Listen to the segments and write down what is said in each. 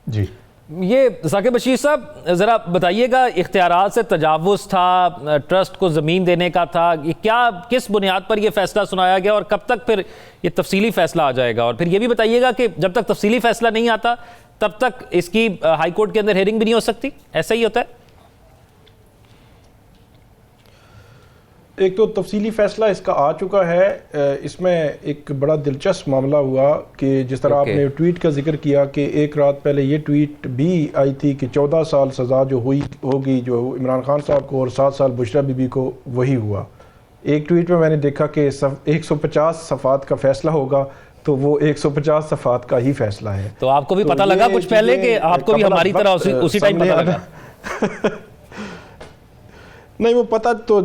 جی یہ ثاقب بشیر صاحب ذرا بتائیے گا، اختیارات سے تجاوز تھا، ٹرسٹ کو زمین دینے کا تھا، یہ کیا کس بنیاد پر یہ فیصلہ سنایا گیا اور کب تک پھر یہ تفصیلی فیصلہ آ جائے گا؟ اور پھر یہ بھی بتائیے گا کہ جب تک تفصیلی فیصلہ نہیں آتا تب تک اس کی ہائی کورٹ کے اندر ہیئرنگ بھی نہیں ہو سکتی، ایسا ہی ہوتا ہے؟ ایک تو تفصیلی فیصلہ اس کا آ چکا ہے، اس میں ایک بڑا دلچسپ معاملہ ہوا کہ جس طرح آپ نے ٹویٹ کا ذکر کیا کہ ایک رات پہلے یہ ٹویٹ بھی آئی تھی کہ 14 سال سزا جو ہوگی جو عمران خان صاحب کو اور 7 سال بشریٰ بی بی کو، وہی ہوا۔ ایک ٹویٹ میں نے دیکھا کہ 150 صفحات کا فیصلہ ہوگا، تو وہ 150 صفحات کا ہی فیصلہ ہے۔ تو آپ کو بھی پتہ لگا کچھ پہلے کہ آپ کو بھی ہماری طرح اسی ٹائم پتہ لگا؟ نہیں، وہ پتہ تو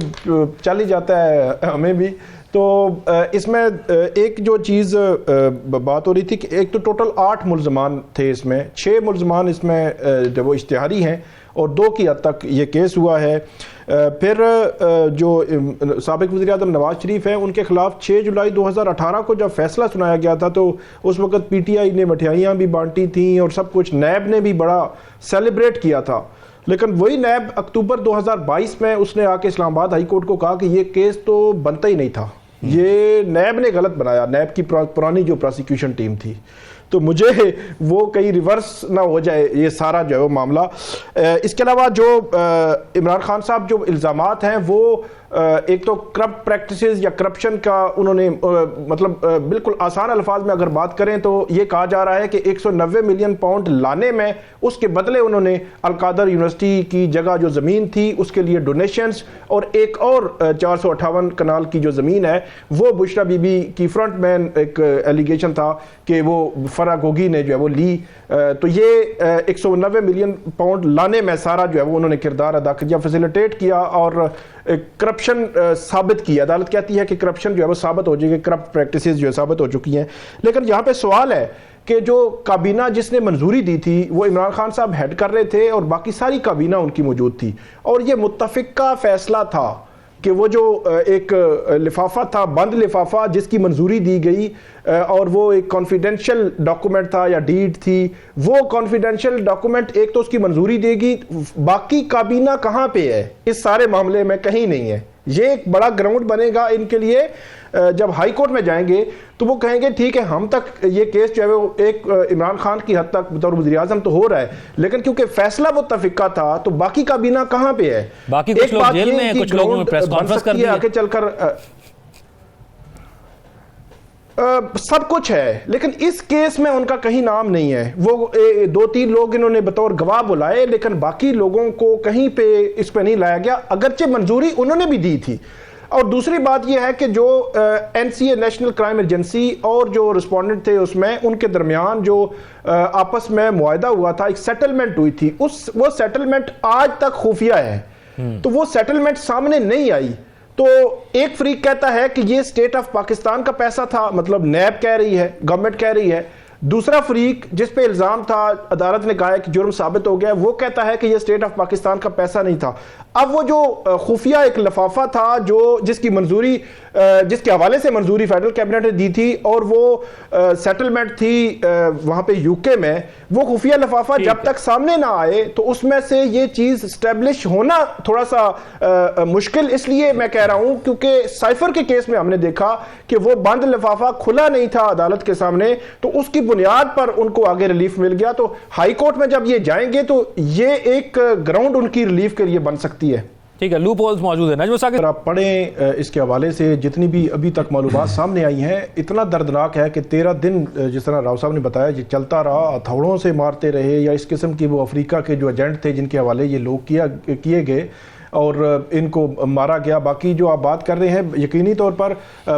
چل ہی جاتا ہے ہمیں بھی۔ تو اس میں ایک جو چیز بات ہو رہی تھی کہ ایک تو ٹوٹل 8 ملزمان تھے اس میں، 6 ملزمان اس میں وہ اشتہاری ہیں اور 2 کی حد تک یہ کیس ہوا ہے۔ پھر جو سابق وزیر اعظم نواز شریف ہیں ان کے خلاف 6 جولائی 2018 کو جب فیصلہ سنایا گیا تھا تو اس وقت پی ٹی آئی نے مٹھائیاں بھی بانٹی تھیں اور سب کچھ، نیب نے بھی بڑا سیلیبریٹ کیا تھا، لیکن وہی نیب اکتوبر 2022 میں اس نے آ کے اسلام آباد ہائی کورٹ کو کہا کہ یہ کیس تو بنتا ہی نہیں تھا، یہ نیب نے غلط بنایا، نیب کی پرانی جو پراسیکیوشن ٹیم تھی۔ تو مجھے وہ کہیں ریورس نہ ہو جائے یہ سارا جو ہے وہ معاملہ۔ اس کے علاوہ جو عمران خان صاحب جو الزامات ہیں وہ ایک تو کرپٹ پریکٹسز یا کرپشن کا انہوں نے مطلب بالکل آسان الفاظ میں اگر بات کریں تو یہ کہا جا رہا ہے کہ 190 ملین پاؤنڈ لانے میں اس کے بدلے انہوں نے القادر یونیورسٹی کی جگہ جو زمین تھی اس کے لیے ڈونیشنز اور ایک اور 458 کنال کی جو زمین ہے وہ بشریٰ بی بی کی فرنٹ مین ایک ایلیگیشن تھا کہ وہ فرح گوگی نے جو ہے وہ لی۔ تو یہ 190 ملین پاؤنڈ لانے میں سارا جو ہے وہ انہوں نے کردار ادا کیا، فیسیلیٹیٹ کیا اور کرپشن ثابت کی۔ عدالت کہتی ہے کہ کرپشن جو ہے وہ ثابت ہو جائے گی، کرپٹ پریکٹسز جو ہے ثابت ہو چکی ہیں۔ لیکن یہاں پہ سوال ہے کہ جو کابینہ جس نے منظوری دی تھی وہ عمران خان صاحب ہیڈ کر رہے تھے اور باقی ساری کابینہ ان کی موجود تھی، اور یہ متفقہ فیصلہ تھا کہ وہ جو ایک لفافہ تھا، بند لفافہ جس کی منظوری دی گئی اور وہ ایک کانفیڈینشیل ڈاکومنٹ تھا یا ڈیڈ تھی، وہ کانفیڈینشیل ڈاکومنٹ ایک تو اس کی منظوری دے گی، باقی کابینہ کہاں پہ ہے اس سارے معاملے میں؟ کہیں نہیں ہے۔ یہ ایک بڑا گراؤنڈ بنے گا ان کے لیے، جب ہائی کورٹ میں جائیں گے تو وہ کہیں گے ٹھیک ہے ہم تک یہ کیس جو ہے وہ ایک عمران خان کی حد تک بطور وزیر اعظم تو ہو رہا ہے، لیکن کیونکہ فیصلہ متفقہ تھا تو باقی کابینہ کہاں پہ ہے؟ باقی کچھ لوگ جیل میں ہیں، کچھ لوگوں نے پریس کانفرنس کر دی ہے، آگے چل کر سب کچھ ہے، لیکن اس کیس میں ان کا کہیں نام نہیں ہے۔ وہ 2-3 لوگ انہوں نے بطور گواہ بلائے لیکن باقی لوگوں کو کہیں پہ اس پہ نہیں لایا گیا، اگرچہ منظوری انہوں نے بھی دی تھی۔ اور دوسری بات یہ ہے کہ جو N C a national crime agency اور جو رسپونڈنٹ تھے اس میں ان کے درمیان جو آپس میں معاہدہ ہوا تھا، ایک سیٹلمنٹ ہوئی تھی، وہ سیٹلمنٹ آج تک خفیہ ہے، تو وہ سیٹلمنٹ سامنے نہیں آئی۔ تو ایک فریق کہتا ہے کہ یہ اسٹیٹ آف پاکستان کا پیسہ تھا، مطلب نیب کہہ رہی ہے، گورنمنٹ کہہ رہی ہے۔ دوسرا فریق جس پہ الزام تھا، عدالت نے کہا ہے کہ جرم ثابت ہو گیا، وہ کہتا ہے کہ یہ اسٹیٹ آف پاکستان کا پیسہ نہیں تھا۔ اب وہ جو خفیہ ایک لفافہ تھا جو جس کی منظوری جس کے حوالے سے منظوری فیڈرل کیبنٹ نے دی تھی اور وہ سیٹلمنٹ تھی وہاں پہ یو کے میں، وہ خفیہ لفافہ جب تک سامنے نہ آئے تو اس میں سے یہ چیز اسٹیبلش ہونا تھوڑا سا مشکل، اس لیے میں کہہ رہا ہوں کیونکہ سائفر کے کیس میں ہم نے دیکھا کہ وہ بند لفافہ کھلا نہیں تھا عدالت کے سامنے، تو اس کی بنیاد پر ان کو آگے ریلیف مل گیا۔ تو ہائی کورٹ میں جب یہ جائیں گے تو یہ ایک گراؤنڈ ان کی ریلیف کے لیے بن سکتی ہے۔ ٹھیک ہے، لوپ ہولز موجود ہیں۔ نجم ثاقب، اگر آپ پڑھیں اس کے حوالے سے جتنی بھی ابھی تک معلومات سامنے آئی ہیں، اتنا دردناک ہے کہ 13 دن جس طرح راؤ صاحب نے بتایا یہ چلتا رہا، ہتھوڑوں سے مارتے رہے، یا اس قسم کی وہ افریقہ کے جو ایجنٹ تھے جن کے حوالے یہ لوگ کیے گئے اور ان کو مارا گیا۔ باقی جو آپ بات کر رہے ہیں یقینی طور پر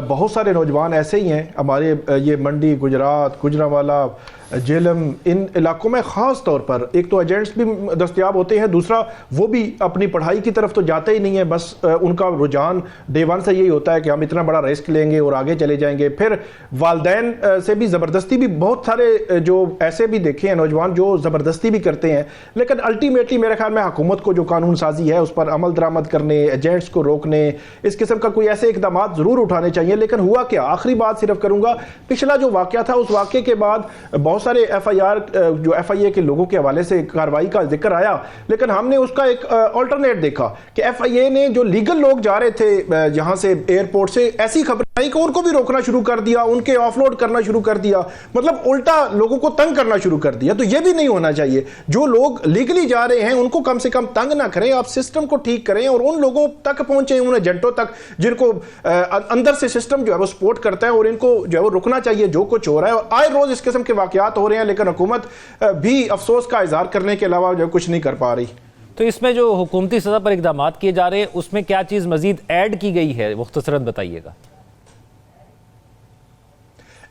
بہت سارے نوجوان ایسے ہی ہیں ہمارے یہ منڈی، گجرات، گجرانوالہ، جیلم، ان علاقوں میں خاص طور پر ایک تو ایجنٹس بھی دستیاب ہوتے ہیں، دوسرا وہ بھی اپنی پڑھائی کی طرف تو جاتے ہی نہیں ہیں، بس ان کا رجحان ڈے ون سے یہی ہوتا ہے کہ ہم اتنا بڑا رسک لیں گے اور آگے چلے جائیں گے۔ پھر والدین سے بھی زبردستی بھی بہت سارے جو ایسے بھی دیکھے ہیں نوجوان جو زبردستی بھی کرتے ہیں، لیکن الٹیمیٹلی میرے خیال میں حکومت کو جو قانون سازی ہے اس پر عمل درآمد کرنے، ایجنٹس کو روکنے، اس قسم کا کوئی ایسے اقدامات ضرور اٹھانے چاہیے۔ لیکن ہوا کیا، آخری بات صرف کروں گا، پچھلا جو واقعہ تھا اس واقعے کے بعد بہت بہت سارے FIR جو FIA کے لوگوں کے حوالے سے کارروائی کا ذکر آیا، لیکن ہم نے اس کا ایک آلٹرنیٹ دیکھا کہ FIA نے جو لیگل لوگ جا رہے تھے یہاں سے ایئرپورٹ سے، ایسی خبر آئی کہ ان کو بھی روکنا شروع کر دیا، ان کے آف لوڈ کرنا شروع کر دیا، مطلب الٹا لوگوں کو تنگ کرنا شروع کر دیا. تو یہ بھی نہیں ہونا چاہیے. جو لوگ لیگلی جا رہے ہیں ان کو کم سے کم تنگ نہ کریں، آپ سسٹم کو ٹھیک کریں اور ان لوگوں تک پہنچیں، ان ایجنٹوں تک جن کو اندر سے سسٹم جو ہے وہ سپورٹ کرتا ہے، اور ان کو جو ہے وہ رکنا چاہیے جو کچھ ہو رہا ہے. اور آئے روز اس قسم کے واقعات ہو رہے ہیں، لیکن حکومت بھی افسوس کا اظہار کرنے کے علاوہ جو کچھ نہیں کر پا رہی. تو اس میں جو حکومتی سطح پر اقدامات کیے جا رہے ہیں اس میں کیا چیز مزید ایڈ کی گئی ہے، مختصراً بتائیے گا.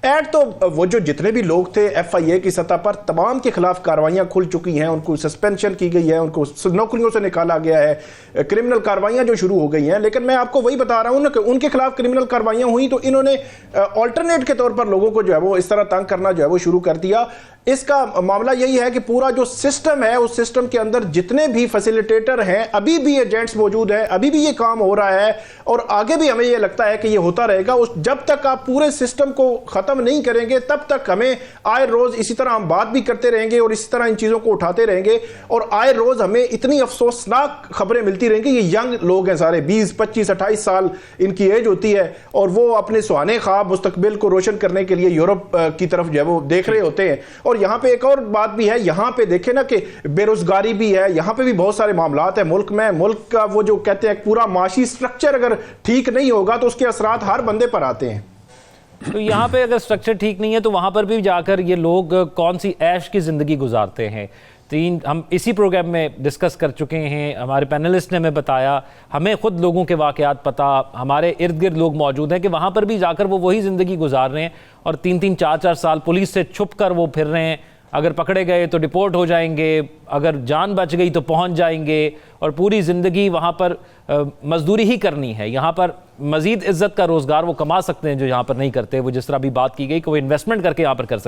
ایڈ تو وہ جو جتنے بھی لوگ تھے FIA کی سطح پر تمام کے خلاف کاروائیاں کھل چکی ہیں، ان کو سسپینشن کی گئی ہے، ان کو نوکریوں سے نکالا گیا ہے، کرمنل کاروائیاں جو شروع ہو گئی ہیں. لیکن میں آپ کو وہی بتا رہا ہوں نا کہ ان کے خلاف کرمنل کاروائیاں ہوئیں تو انہوں نے آلٹرنیٹ کے طور پر لوگوں کو جو ہے وہ اس طرح تنگ کرنا جو ہے وہ شروع کر دیا. اس کا معاملہ یہی ہے کہ پورا جو سسٹم ہے اس سسٹم کے اندر جتنے بھی فیسیلیٹیٹر ہیں، ابھی بھی ایجنٹس موجود ہیں، ابھی بھی یہ کام ہو رہا ہے اور آگے بھی ہمیں یہ لگتا ہے کہ یہ ہوتا رہے گا. جب تک آپ پورے سسٹم کو ختم نہیں کریں گے تب تک ہمیں آئے روز اسی طرح ہم بات بھی کرتے رہیں گے اور اسی طرح ان چیزوں کو اٹھاتے رہیں گے، اور آئے روز ہمیں اتنی افسوسناک خبریں ملتی رہیں گی. یہ ینگ لوگ ہیں سارے، 20 25 28 سال ان کی ایج ہوتی ہے، اور وہ اپنے سہانے خواب مستقبل کو روشن کرنے کے لیے یورپ کی طرف جو ہے وہ دیکھ رہے ہوتے ہیں. اور یہاں پہ ایک اور بات بھی ہے، یہاں پہ دیکھیں نا کہ بے روزگاری بھی ہے، یہاں پہ بھی بہت سارے معاملات ہیں ملک میں. ملک کا وہ جو کہتے ہیں پورا معاشی سٹرکچر اگر ٹھیک نہیں ہوگا تو اس کے اثرات ہر بندے پر آتے ہیں. تو یہاں پہ اگر سٹرکچر ٹھیک نہیں ہے تو وہاں پر بھی جا کر یہ لوگ کون سی عیش کی زندگی گزارتے ہیں. ہم اسی پروگرام میں ڈسکس کر چکے ہیں، ہمارے پینلسٹ نے ہمیں بتایا، ہمیں خود لوگوں کے واقعات پتہ، ہمارے ارد گرد لوگ موجود ہیں کہ وہاں پر بھی جا کر وہ وہی زندگی گزار رہے ہیں، اور 3 4 سال پولیس سے چھپ کر وہ پھر رہے ہیں. اگر پکڑے گئے تو ڈپورٹ ہو جائیں گے، اگر جان بچ گئی تو پہنچ جائیں گے، اور پوری زندگی وہاں پر مزدوری ہی کرنی ہے. یہاں پر مزید عزت کا روزگار وہ کما سکتے ہیں جو یہاں پر نہیں کرتے. وہ جس طرح بھی بات کی گئی کہ وہ انویسٹمنٹ کر کے یہاں پر کر سکتے ہیں.